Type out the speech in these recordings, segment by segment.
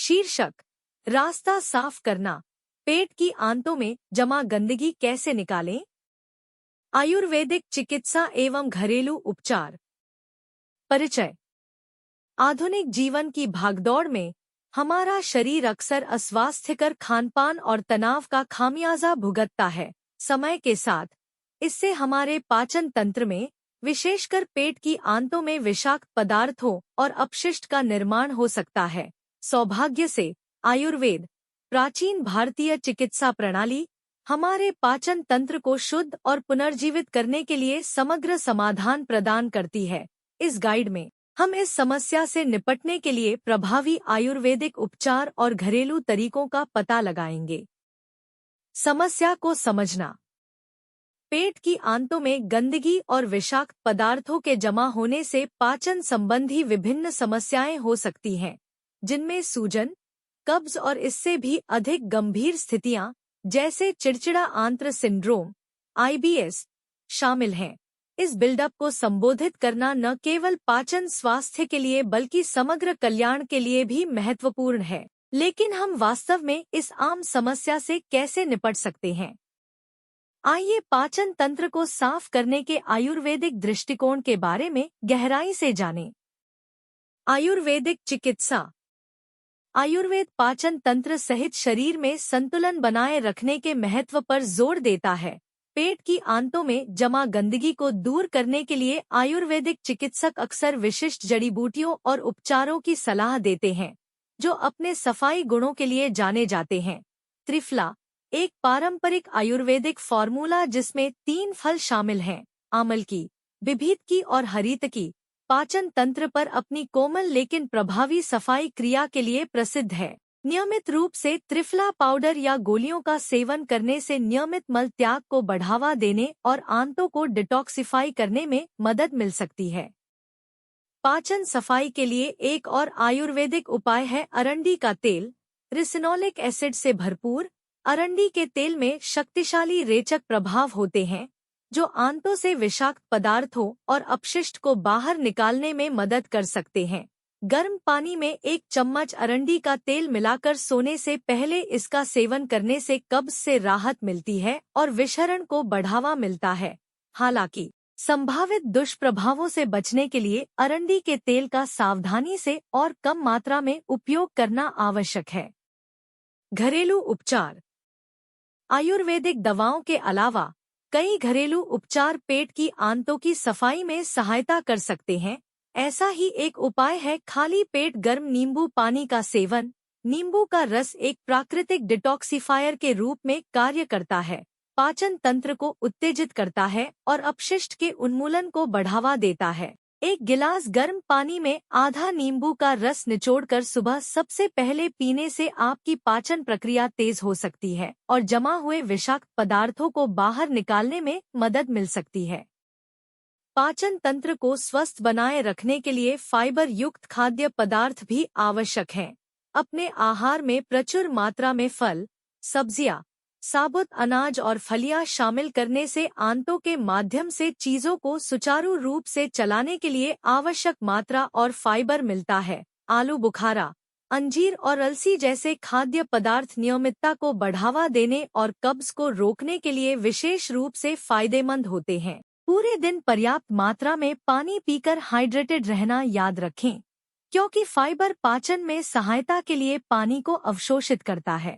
शीर्षक: रास्ता साफ करना, पेट की आंतों में जमा गंदगी कैसे निकालें। आयुर्वेदिक चिकित्सा एवं घरेलू उपचार। परिचय। आधुनिक जीवन की भागदौड़ में हमारा शरीर अक्सर अस्वास्थ्यकर खानपान और तनाव का खामियाजा भुगतता है। समय के साथ इससे हमारे पाचन तंत्र में, विशेषकर पेट की आंतों में विषाक्त पदार्थों और अपशिष्ट का निर्माण हो सकता है। सौभाग्य से आयुर्वेद, प्राचीन भारतीय चिकित्सा प्रणाली, हमारे पाचन तंत्र को शुद्ध और पुनर्जीवित करने के लिए समग्र समाधान प्रदान करती है। इस गाइड में हम इस समस्या से निपटने के लिए प्रभावी आयुर्वेदिक उपचार और घरेलू तरीकों का पता लगाएंगे। समस्या को समझना। पेट की आंतों में गंदगी और विषाक्त पदार्थों के जमा होने से पाचन संबंधी विभिन्न समस्याएं हो सकती हैं, जिनमें सूजन, कब्ज और इससे भी अधिक गंभीर स्थितियां जैसे चिड़चिड़ा आंत्र सिंड्रोम (IBS) शामिल हैं। इस बिल्डअप को संबोधित करना न केवल पाचन स्वास्थ्य के लिए बल्कि समग्र कल्याण के लिए भी महत्वपूर्ण है। लेकिन हम वास्तव में इस आम समस्या से कैसे निपट सकते हैं? आइए पाचन तंत्र को साफ करने के आयुर्वेदिक दृष्टिकोण के बारे में गहराई से जानें। आयुर्वेदिक चिकित्सा। आयुर्वेद पाचन तंत्र सहित शरीर में संतुलन बनाए रखने के महत्व पर जोर देता है। पेट की आंतों में जमा गंदगी को दूर करने के लिए आयुर्वेदिक चिकित्सक अक्सर विशिष्ट जड़ी बूटियों और उपचारों की सलाह देते हैं, जो अपने सफाई गुणों के लिए जाने जाते हैं। त्रिफला, एक पारंपरिक आयुर्वेदिक फॉर्मूला जिसमें 3 फल शामिल हैं, आमलकी, बिभीतकी और हरितकी, पाचन तंत्र पर अपनी कोमल लेकिन प्रभावी सफाई क्रिया के लिए प्रसिद्ध है। नियमित रूप से त्रिफला पाउडर या गोलियों का सेवन करने से नियमित मल त्याग को बढ़ावा देने और आंतों को डिटॉक्सिफाई करने में मदद मिल सकती है। पाचन सफाई के लिए एक और आयुर्वेदिक उपाय है अरंडी का तेल। रिसिनोलिक एसिड से भरपूर अरंडी के तेल में शक्तिशाली रेचक प्रभाव होते हैं, जो आंतों से विषाक्त पदार्थों और अपशिष्ट को बाहर निकालने में मदद कर सकते हैं। गर्म पानी में 1 चम्मच अरंडी का तेल मिलाकर सोने से पहले इसका सेवन करने से कब्ज से राहत मिलती है और विषरण को बढ़ावा मिलता है। हालांकि संभावित दुष्प्रभावों से बचने के लिए अरंडी के तेल का सावधानी से और कम मात्रा में उपयोग करना आवश्यक है। घरेलू उपचार। आयुर्वेदिक दवाओं के अलावा कई घरेलू उपचार पेट की आंतों की सफाई में सहायता कर सकते हैं। ऐसा ही एक उपाय है खाली पेट गर्म नींबू पानी का सेवन। नींबू का रस एक प्राकृतिक डिटॉक्सिफायर के रूप में कार्य करता है, पाचन तंत्र को उत्तेजित करता है और अपशिष्ट के उन्मूलन को बढ़ावा देता है। 1 गिलास गर्म पानी में आधा नींबू का रस निचोड़कर सुबह सबसे पहले पीने से आपकी पाचन प्रक्रिया तेज हो सकती है और जमा हुए विषाक्त पदार्थों को बाहर निकालने में मदद मिल सकती है। पाचन तंत्र को स्वस्थ बनाए रखने के लिए फाइबर युक्त खाद्य पदार्थ भी आवश्यक हैं। अपने आहार में प्रचुर मात्रा में फल, सब्जियां, साबुत अनाज और फलियां शामिल करने से आंतों के माध्यम से चीजों को सुचारू रूप से चलाने के लिए आवश्यक मात्रा और फाइबर मिलता है। आलू बुखारा, अंजीर और अलसी जैसे खाद्य पदार्थ नियमितता को बढ़ावा देने और कब्ज को रोकने के लिए विशेष रूप से फायदेमंद होते हैं। पूरे दिन पर्याप्त मात्रा में पानी पीकर हाइड्रेटेड रहना याद रखें, क्योंकि फाइबर पाचन में सहायता के लिए पानी को अवशोषित करता है।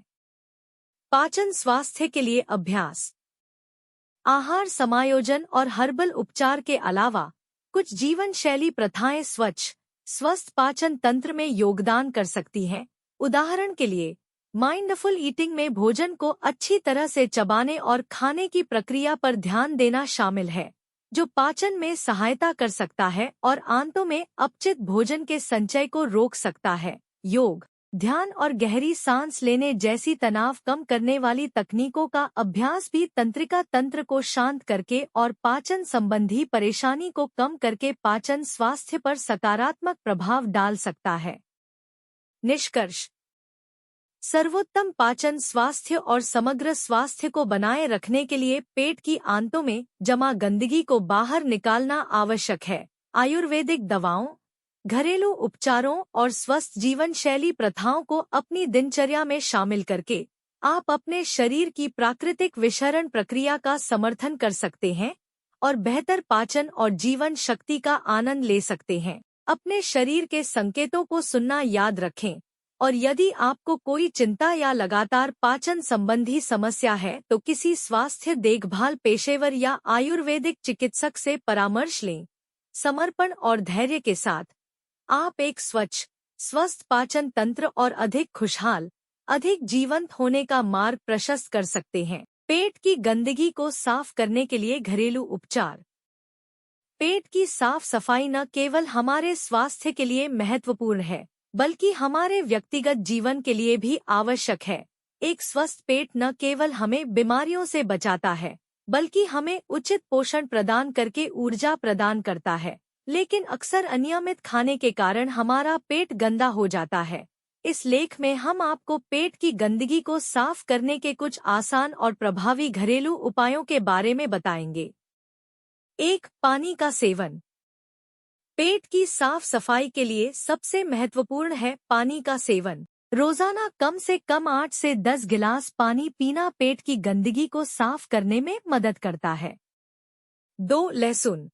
पाचन स्वास्थ्य के लिए अभ्यास। आहार समायोजन और हर्बल उपचार के अलावा कुछ जीवन शैली प्रथाएं स्वस्थ पाचन तंत्र में योगदान कर सकती हैं। उदाहरण के लिए, माइंडफुल ईटिंग में भोजन को अच्छी तरह से चबाने और खाने की प्रक्रिया पर ध्यान देना शामिल है, जो पाचन में सहायता कर सकता है और आंतों में अपचित भोजन के संचय को रोक सकता है। योग, ध्यान और गहरी सांस लेने जैसी तनाव कम करने वाली तकनीकों का अभ्यास भी तंत्रिका तंत्र को शांत करके और पाचन संबंधी परेशानी को कम करके पाचन स्वास्थ्य पर सकारात्मक प्रभाव डाल सकता है। निष्कर्ष। सर्वोत्तम पाचन स्वास्थ्य और समग्र स्वास्थ्य को बनाए रखने के लिए पेट की आंतों में जमा गंदगी को बाहर निकालना आवश्यक है। आयुर्वेदिक दवाओं, घरेलू उपचारों और स्वस्थ जीवन शैली प्रथाओं को अपनी दिनचर्या में शामिल करके आप अपने शरीर की प्राकृतिक विषहरण प्रक्रिया का समर्थन कर सकते हैं और बेहतर पाचन और जीवन शक्ति का आनंद ले सकते हैं। अपने शरीर के संकेतों को सुनना याद रखें और यदि आपको कोई चिंता या लगातार पाचन संबंधी समस्या है तो किसी स्वास्थ्य देखभाल पेशेवर या आयुर्वेदिक चिकित्सक से परामर्श लें। समर्पण और धैर्य के साथ आप एक स्वच्छ, स्वस्थ पाचन तंत्र और अधिक खुशहाल, अधिक जीवंत होने का मार्ग प्रशस्त कर सकते हैं। पेट की गंदगी को साफ करने के लिए घरेलू उपचार। पेट की साफ सफाई न केवल हमारे स्वास्थ्य के लिए महत्वपूर्ण है, बल्कि हमारे व्यक्तिगत जीवन के लिए भी आवश्यक है। एक स्वस्थ पेट न केवल हमें बीमारियों से बचाता है, बल्कि हमें उचित पोषण प्रदान करके ऊर्जा प्रदान करता है। लेकिन अक्सर अनियमित खाने के कारण हमारा पेट गंदा हो जाता है। इस लेख में हम आपको पेट की गंदगी को साफ करने के कुछ आसान और प्रभावी घरेलू उपायों के बारे में बताएंगे। 1. पानी का सेवन। पेट की साफ सफाई के लिए सबसे महत्वपूर्ण है पानी का सेवन। रोजाना कम से कम 8 से 10 गिलास पानी पीना पेट की गंदगी को साफ करने में मदद करता है। 2. लहसुन।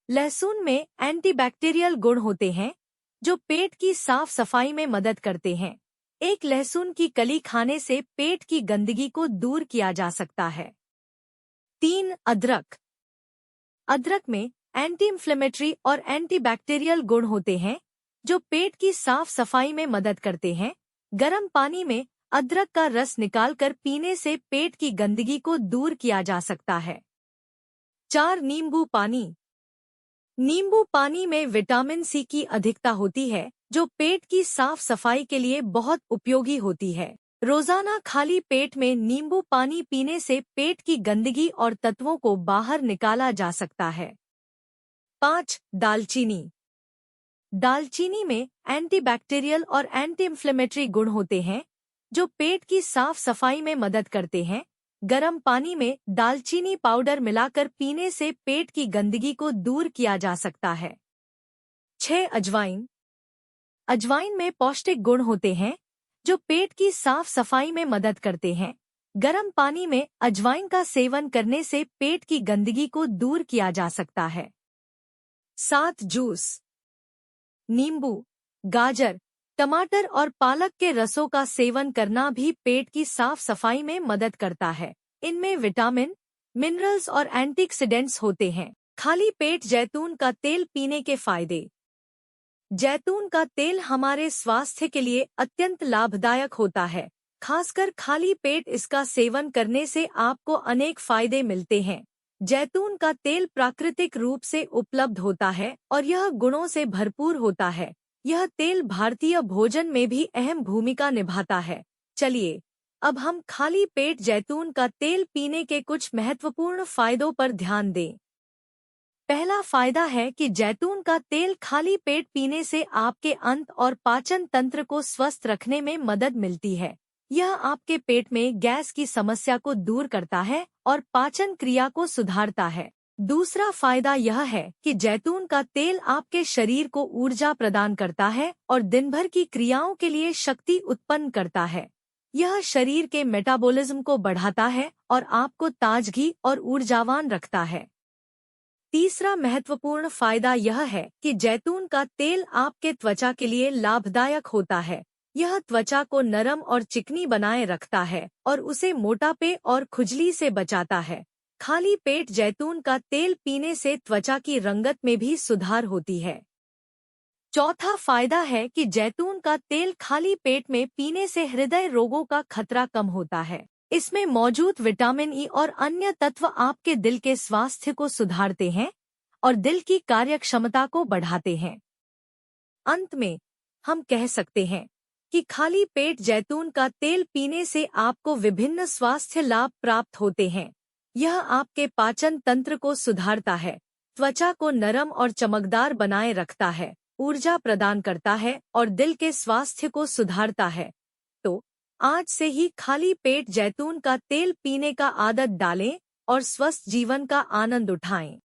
लहसुन में एंटीबैक्टीरियल गुण होते हैं जो पेट की साफ सफाई में मदद करते हैं। एक लहसुन की कली खाने से पेट की गंदगी को दूर किया जा सकता है। 3. अदरक। अदरक में एंटी इन्फ्लेमेटरी और एंटीबैक्टीरियल गुण होते हैं जो पेट की साफ सफाई में मदद करते हैं। गर्म पानी में अदरक का रस निकालकर पीने से पेट की गंदगी को दूर किया जा सकता है। 4. नींबू पानी। नींबू पानी में विटामिन सी की अधिकता होती है जो पेट की साफ सफाई के लिए बहुत उपयोगी होती है। रोजाना खाली पेट में नींबू पानी पीने से पेट की गंदगी और तत्वों को बाहर निकाला जा सकता है। 5. दालचीनी। दालचीनी में एंटीबैक्टीरियल और एंटी इन्फ्लेमेटरी गुण होते हैं जो पेट की साफ सफाई में मदद करते हैं। गर्म पानी में दालचीनी पाउडर मिलाकर पीने से पेट की गंदगी को दूर किया जा सकता है। 6. अजवाइन। अजवाइन में पौष्टिक गुण होते हैं जो पेट की साफ सफाई में मदद करते हैं। गर्म पानी में अजवाइन का सेवन करने से पेट की गंदगी को दूर किया जा सकता है। 7. जूस। नींबू, गाजर, टमाटर और पालक के रसों का सेवन करना भी पेट की साफ सफाई में मदद करता है। इनमें विटामिन, मिनरल्स और एंटीऑक्सीडेंट्स होते हैं। खाली पेट जैतून का तेल पीने के फायदे। जैतून का तेल हमारे स्वास्थ्य के लिए अत्यंत लाभदायक होता है। खासकर खाली पेट इसका सेवन करने से आपको अनेक फायदे मिलते हैं। जैतून का तेल प्राकृतिक रूप से उपलब्ध होता है और यह गुणों से भरपूर होता है। यह तेल भारतीय भोजन में भी अहम भूमिका निभाता है। चलिए, अब हम खाली पेट जैतून का तेल पीने के कुछ महत्वपूर्ण फायदों पर ध्यान दें। पहला फायदा है कि जैतून का तेल खाली पेट पीने से आपके अंत और पाचन तंत्र को स्वस्थ रखने में मदद मिलती है। यह आपके पेट में गैस की समस्या को दूर करता है और पाचन क्रिया को सुधारता है। दूसरा फायदा यह है कि जैतून का तेल आपके शरीर को ऊर्जा प्रदान करता है और दिन भर की क्रियाओं के लिए शक्ति उत्पन्न करता है। यह शरीर के मेटाबॉलिज्म को बढ़ाता है और आपको ताजगी और ऊर्जावान रखता है। तीसरा महत्वपूर्ण फायदा यह है कि जैतून का तेल आपके त्वचा के लिए लाभदायक होता है। यह त्वचा को नरम और चिकनी बनाए रखता है और उसे मोटापे और खुजली से बचाता है। खाली पेट जैतून का तेल पीने से त्वचा की रंगत में भी सुधार होती है। चौथा फायदा है कि जैतून का तेल खाली पेट में पीने से हृदय रोगों का खतरा कम होता है। इसमें मौजूद विटामिन ई और अन्य तत्व आपके दिल के स्वास्थ्य को सुधारते हैं और दिल की कार्यक्षमता को बढ़ाते हैं। अंत में हम कह सकते हैं कि खाली पेट जैतून का तेल पीने से आपको विभिन्न स्वास्थ्य लाभ प्राप्त होते हैं। यह आपके पाचन तंत्र को सुधारता है, त्वचा को नरम और चमकदार बनाए रखता है, ऊर्जा प्रदान करता है और दिल के स्वास्थ्य को सुधारता है। तो आज से ही खाली पेट जैतून का तेल पीने का आदत डालें और स्वस्थ जीवन का आनंद उठाएं।